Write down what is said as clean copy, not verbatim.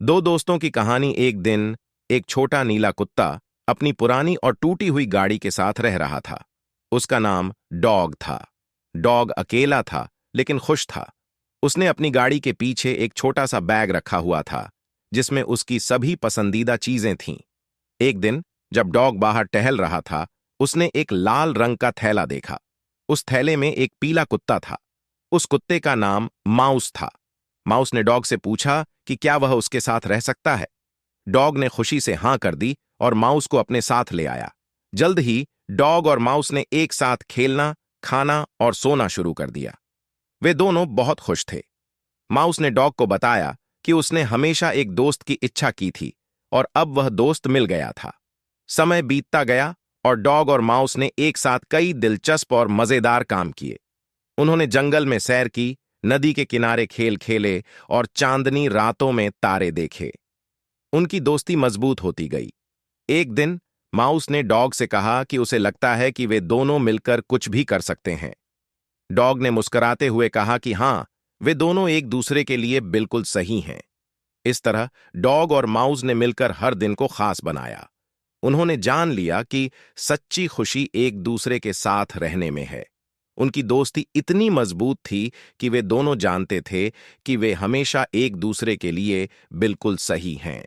दो दोस्तों की कहानी। एक दिन एक छोटा नीला कुत्ता अपनी पुरानी और टूटी हुई गाड़ी के साथ रह रहा था। उसका नाम डॉग था। डॉग अकेला था लेकिन खुश था। उसने अपनी गाड़ी के पीछे एक छोटा सा बैग रखा हुआ था जिसमें उसकी सभी पसंदीदा चीजें थीं। एक दिन जब डॉग बाहर टहल रहा था, उसने एक लाल रंग का थैला देखा। उस थैले में एक पीला कुत्ता था। उस कुत्ते का नाम माउस था। माउस ने डॉग से पूछा कि क्या वह उसके साथ रह सकता है। डॉग ने खुशी से हां कर दी और माउस को अपने साथ ले आया। जल्द ही डॉग और माउस ने एक साथ खेलना, खाना और सोना शुरू कर दिया। वे दोनों बहुत खुश थे। माउस ने डॉग को बताया कि उसने हमेशा एक दोस्त की इच्छा की थी और अब वह दोस्त मिल गया था। समय बीतता गया और डॉग और माउस ने एक साथ कई दिलचस्प और मजेदार काम किए। उन्होंने जंगल में सैर की, नदी के किनारे खेल खेले और चांदनी रातों में तारे देखे। उनकी दोस्ती मजबूत होती गई। एक दिन माउस ने डॉग से कहा कि उसे लगता है कि वे दोनों मिलकर कुछ भी कर सकते हैं। डॉग ने मुस्कुराते हुए कहा कि हां, वे दोनों एक दूसरे के लिए बिल्कुल सही हैं। इस तरह डॉग और माउस ने मिलकर हर दिन को खास बनाया। उन्होंने जान लिया कि सच्ची खुशी एक दूसरे के साथ रहने में है। उनकी दोस्ती इतनी मजबूत थी कि वे दोनों जानते थे कि वे हमेशा एक दूसरे के लिए बिल्कुल सही हैं।